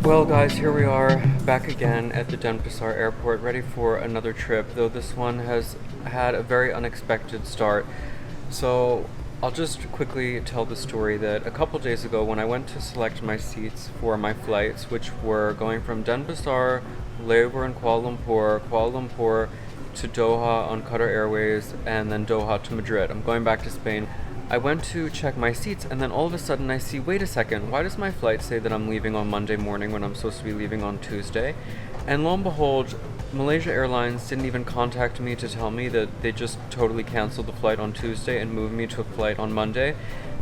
Well guys, here we are back again at the Denpasar airport, ready for another trip, though this one has had a very unexpected start. So I'll just quickly tell the story that a couple days ago when I went to select my seats for my flights, which were going from Denpasar, layover in Kuala Lumpur to Doha on Qatar Airways, and then Doha to Madrid. I'm going back to Spain. I went to check my seats, and then all of a sudden I see, wait a second, why does my flight say that I'm leaving on Monday morning when I'm supposed to be leaving on Tuesday? And lo and behold, Malaysia Airlines didn't even contact me to tell me that they just totally canceled the flight on Tuesday and moved me to a flight on Monday,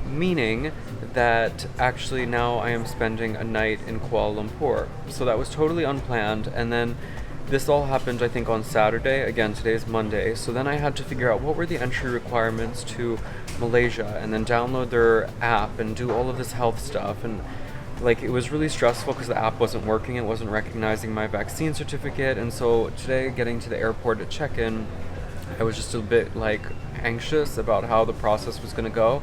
meaning that actually now I am spending a night in Kuala Lumpur. So that was totally unplanned, and then this all happened, I think, on Saturday. Again, today's Monday. So then I had to figure out what were the entry requirements to Malaysia and then download their app and do all of this health stuff. And like, it was really stressful because the app wasn't working. It wasn't recognizing my vaccine certificate. And so today, getting to the airport to check in, I was just a bit like anxious about how the process was going to go.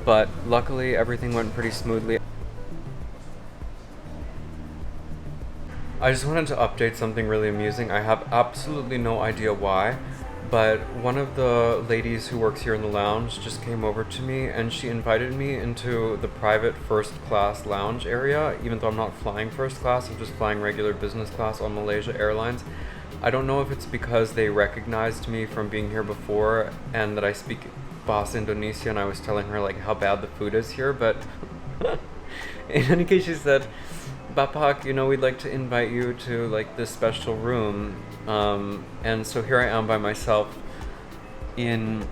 But luckily, everything went pretty smoothly. I just wanted to update something really amusing. I have absolutely no idea why, but one of the ladies who works here in the lounge just came over to me and she invited me into the private first class lounge area, even though I'm not flying first class, I'm just flying regular business class on Malaysia Airlines. I don't know if it's because they recognized me from being here before and that I speak Bahasa Indonesia, and I was telling her like how bad the food is here, but in any case, she said, Bapak, we'd like to invite you to like this special room. And so here I am by myself in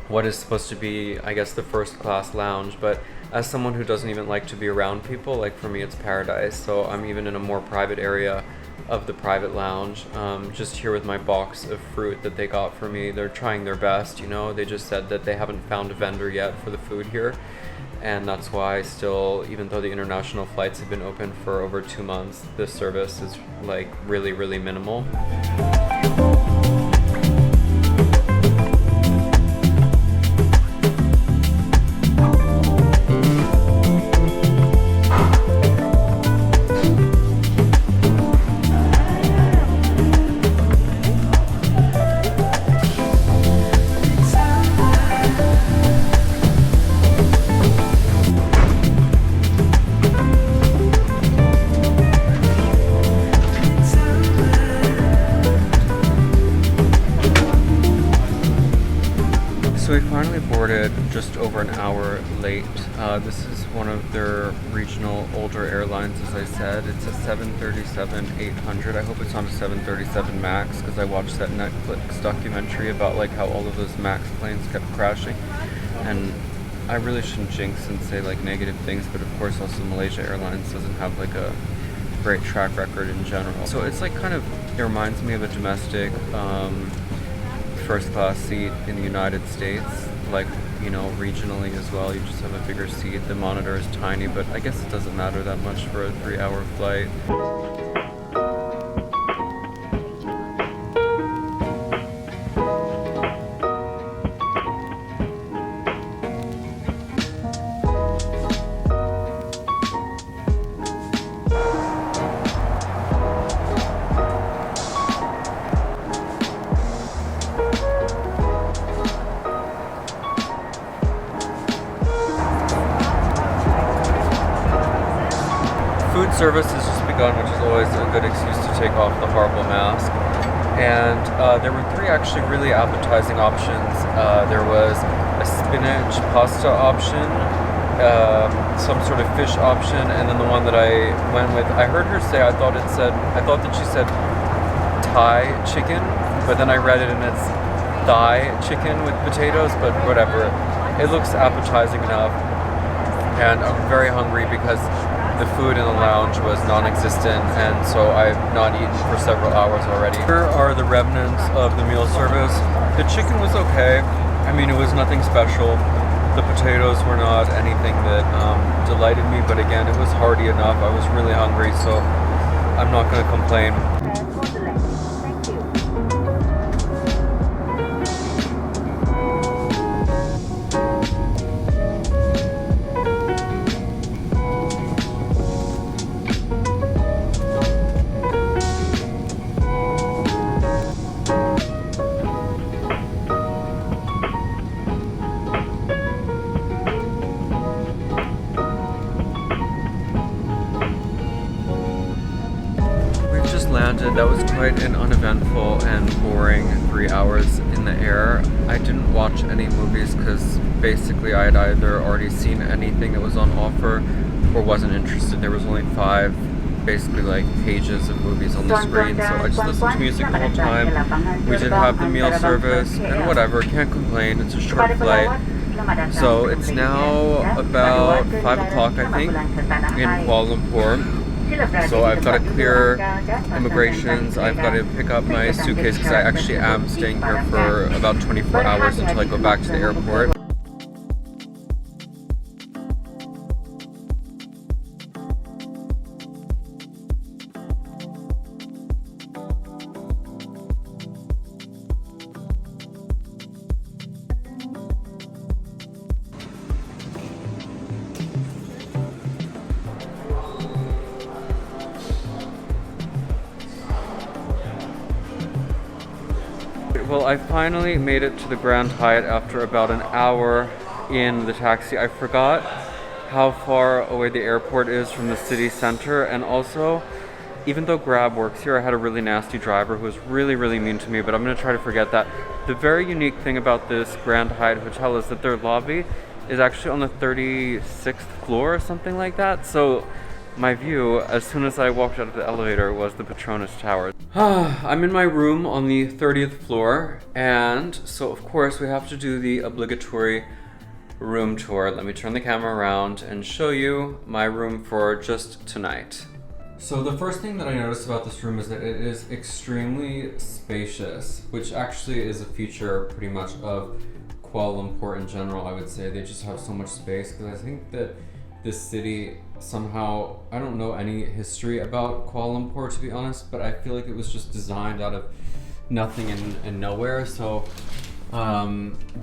what is supposed to be, I guess, the first class lounge. But as someone who doesn't even like to be around people, like for me it's paradise. So I'm even in a more private area of the private lounge, just here with my box of fruit that they got for me. They're trying their best, they just said that they haven't found a vendor yet for the food here. And that's why still, even though the international flights have been open for over 2 months, this service is like really, really minimal. So we finally boarded just over an hour late. This is one of their regional older airlines, as I said. It's a 737-800. I hope it's not a 737 MAX, because I watched that Netflix documentary about like how all of those MAX planes kept crashing. And I really shouldn't jinx and say like negative things, but of course also Malaysia Airlines doesn't have like a great track record in general. So it's like it reminds me of a domestic first class seat in the United States, like, regionally as well. You just have a bigger seat. The monitor is tiny, but I guess it doesn't matter that much for a 3-hour flight. Food service has just begun, which is always a good excuse to take off the horrible mask. And there were 3 actually really appetizing options. There was a spinach pasta option, some sort of fish option, and then the one that I went with, I heard her say, I thought that she said Thai chicken, but then I read it and it's thigh chicken with potatoes, but whatever. It looks appetizing enough, and I'm very hungry because the food in the lounge was non-existent, and so I've not eaten for several hours already. Here are the remnants of the meal service. The chicken was okay. I mean, it was nothing special. The potatoes were not anything that delighted me, but again, it was hearty enough. I was really hungry, so I'm not going to complain. that was quite an uneventful and boring 3 hours in the air. I didn't watch any movies because basically I had either already seen anything that was on offer or wasn't interested. There was only 5 basically like pages of movies on the screen, so I just listened to music the whole time. We did have the meal service and whatever, can't complain, it's a short flight. So it's now about 5 o'clock I think in Kuala Lumpur. So I've got to clear immigrations, I've got to pick up my suitcase because I actually am staying here for about 24 hours until I go back to the airport. Well, I finally made it to the Grand Hyatt after about an hour in the taxi. I forgot how far away the airport is from the city center, and also, even though Grab works here, I had a really nasty driver who was really mean to me, but I'm going to try to forget that. The very unique thing about this Grand Hyatt hotel is that their lobby is actually on the 36th floor or something like that, so my view, as soon as I walked out of the elevator, was the Petronas Tower. I'm in my room on the 30th floor, and so of course we have to do the obligatory room tour. Let me turn the camera around and show you my room for just tonight. So the first thing that I noticed about this room is that it is extremely spacious, which actually is a feature pretty much of Kuala Lumpur in general, I would say. They just have so much space, because I think that this city somehow, I don't know any history about Kuala Lumpur to be honest, but I feel like it was just designed out of nothing and nowhere, so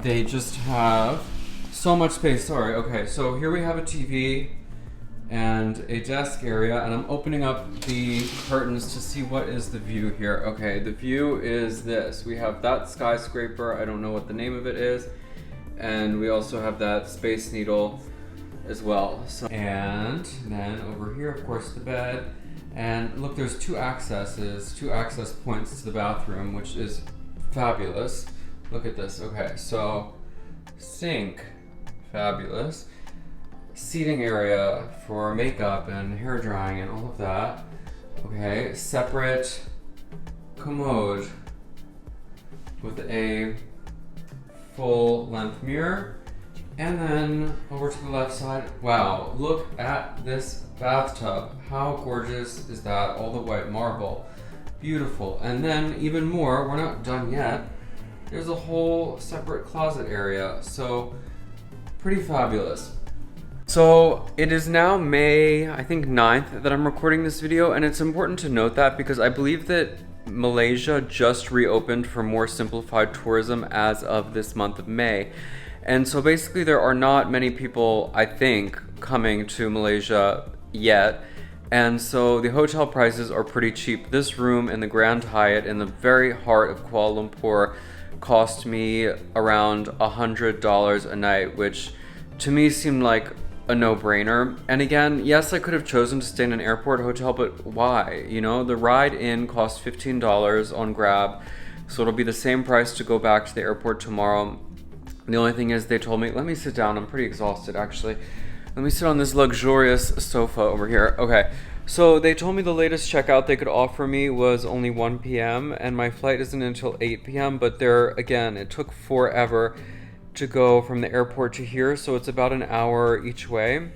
they just have so much space. Sorry, okay, so here we have a TV and a desk area, and I'm opening up the curtains to see what is the view here. Okay, the view is this. We have that skyscraper, I don't know what the name of it is, and we also have that Space Needle as well. So, and then over here, of course, the bed. And look, there's two access points to the bathroom, which is fabulous. Look at this. Okay, so sink, fabulous. Seating area for makeup and hair drying and all of that. Okay, separate commode with a full length mirror. And then over to the left side, wow, look at this bathtub. How gorgeous is that? All the white marble, beautiful. And then even more, we're not done yet. There's a whole separate closet area, so pretty fabulous. So it is now May, I think 9th that I'm recording this video, and it's important to note that because I believe that Malaysia just reopened for more simplified tourism as of this month of May. And so basically there are not many people, I think, coming to Malaysia yet. And so the hotel prices are pretty cheap. This room in the Grand Hyatt in the very heart of Kuala Lumpur cost me around $100 a night, which to me seemed like a no-brainer. And again, yes, I could have chosen to stay in an airport hotel, but why? You know, the ride in cost $15 on Grab, so it'll be the same price to go back to the airport tomorrow. The only thing is they told me, let me sit down, I'm pretty exhausted actually. Let me sit on this luxurious sofa over here. Okay, so they told me the latest checkout they could offer me was only 1 p.m. and my flight isn't until 8 p.m. But there, again, it took forever to go from the airport to here, so it's about an hour each way.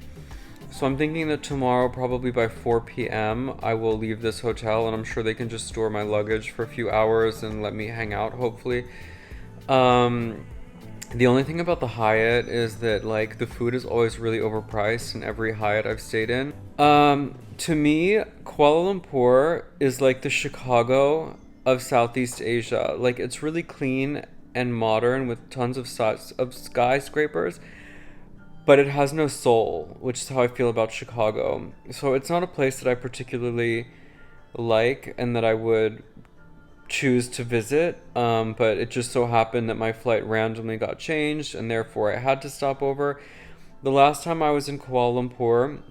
So I'm thinking that tomorrow, probably by 4 p.m., I will leave this hotel, and I'm sure they can just store my luggage for a few hours and let me hang out, hopefully. The only thing about the Hyatt is that like the food is always really overpriced in every Hyatt I've stayed in. To me, Kuala Lumpur is like the Chicago of Southeast Asia. Like it's really clean and modern with tons of skyscrapers, but it has no soul, which is how I feel about Chicago. So it's not a place that I particularly like and that I would choose to visit, but it just so happened that my flight randomly got changed and therefore I had to stop over. The last time I was in Kuala Lumpur,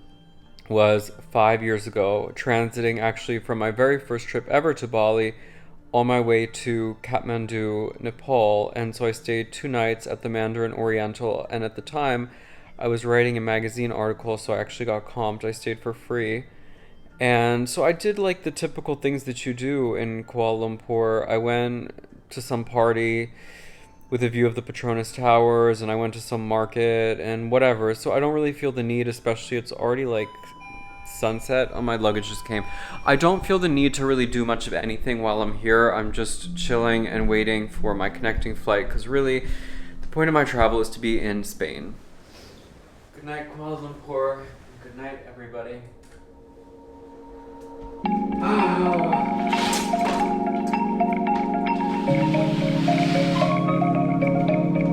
was 5 years ago, transiting actually from my very first trip ever to Bali on my way to Kathmandu, Nepal. And so I stayed 2 nights at the Mandarin Oriental. And at the time, I was writing a magazine article, so I actually got comped. I stayed for free. And so I did like the typical things that you do in Kuala Lumpur. I went to some party with a view of the Petronas Towers, and I went to some market and whatever. So I don't really feel the need, especially it's already like sunset. Oh, my luggage just came. I don't feel the need to really do much of anything while I'm here. I'm just chilling and waiting for my connecting flight, because really the point of my travel is to be in Spain. Good night, Kuala Lumpur. Good night, everybody.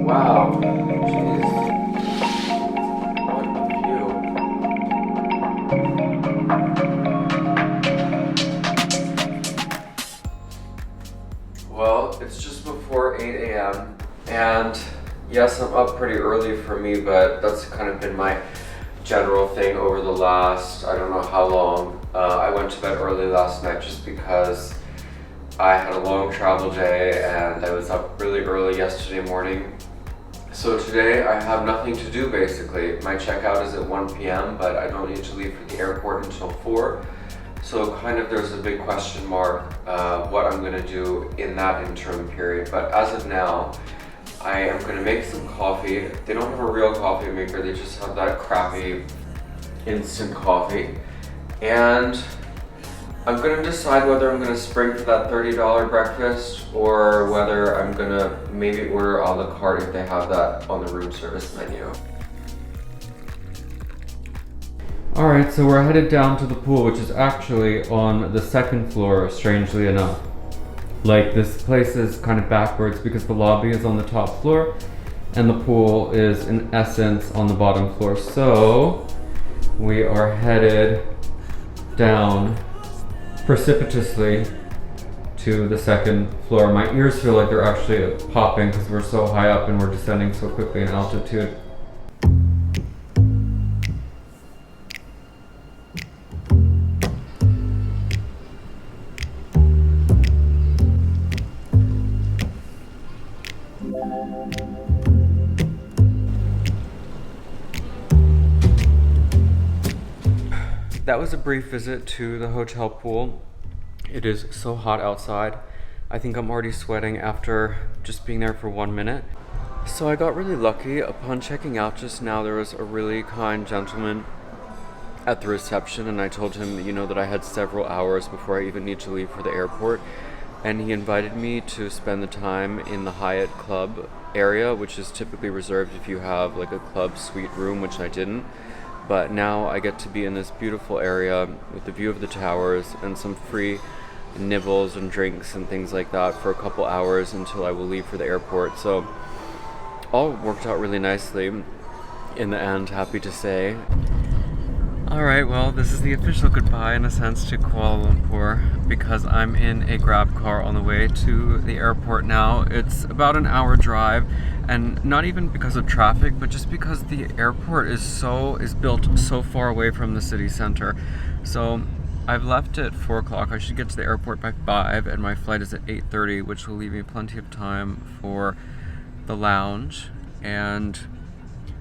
Wow. Jeez. What a view. Well, it's just before 8 a.m. and yes, I'm up pretty early for me, but that's kind of been my general thing over the last, I don't know how long. I went to bed early last night just because I had a long travel day and I was up really early yesterday morning. So today I have nothing to do basically. My checkout is at 1 p.m. but I don't need to leave for the airport until 4. So kind of there's a big question mark what I'm gonna do in that interim period. But as of now, I am gonna make some coffee. They don't have a real coffee maker, they just have that crappy instant coffee. And I'm gonna decide whether I'm gonna spring for that $30 breakfast or whether I'm gonna maybe order a la carte if they have that on the room service menu. Alright, so we're headed down to the pool, which is actually on the second floor, strangely enough. Like, this place is kind of backwards because the lobby is on the top floor and the pool is in essence on the bottom floor. So we are headed down precipitously to the second floor. My ears feel like they're actually popping because we're so high up and we're descending so quickly in altitude. That was a brief visit to the hotel pool. It is so hot outside. I think I'm already sweating after just being there for 1 minute. So I got really lucky. Upon checking out just now, there was a really kind gentleman at the reception, and I told him, that I had several hours before I even need to leave for the airport. And he invited me to spend the time in the Hyatt club area, which is typically reserved if you have like a club suite room, which I didn't. But now I get to be in this beautiful area with the view of the towers and some free nibbles and drinks and things like that for a couple hours until I will leave for the airport. So all worked out really nicely in the end, happy to say. Alright, well, this is the official goodbye in a sense to Kuala Lumpur because I'm in a Grab car on the way to the airport now. It's about an hour drive, and not even because of traffic, but just because the airport is built so far away from the city center. So I've left at 4 o'clock. I should get to the airport by 5, and my flight is at 8:30, which will leave me plenty of time for the lounge. And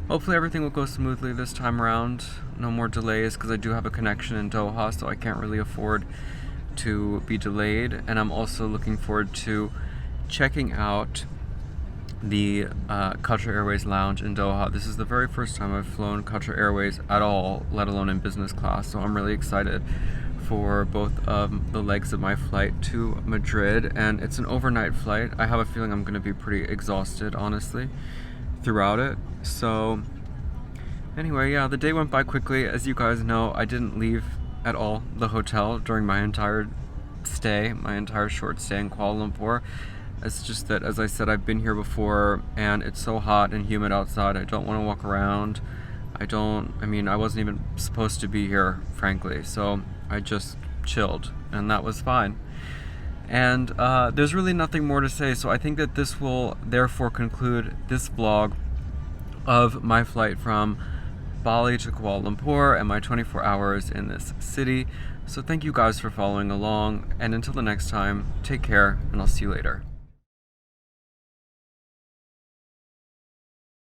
hopefully everything will go smoothly this time around. No more delays because I do have a connection in Doha, so I can't really afford to be delayed. And I'm also looking forward to checking out the Qatar Airways lounge in Doha. This is the very first time I've flown Qatar Airways at all, let alone in business class. So I'm really excited for both of the legs of my flight to Madrid. And it's an overnight flight. I have a feeling I'm going to be pretty exhausted, honestly, throughout it. So anyway, yeah, the day went by quickly. As you guys know, I didn't leave at all the hotel during my entire short stay in Kuala Lumpur. It's just that, as I said, I've been here before and it's so hot and humid outside. I don't want to walk around. I wasn't even supposed to be here, frankly. So I just chilled and that was fine. And there's really nothing more to say. So I think that this will therefore conclude this vlog of my flight from Bali to Kuala Lumpur and my 24 hours in this city. So thank you guys for following along, and until the next time, take care, and I'll see you later.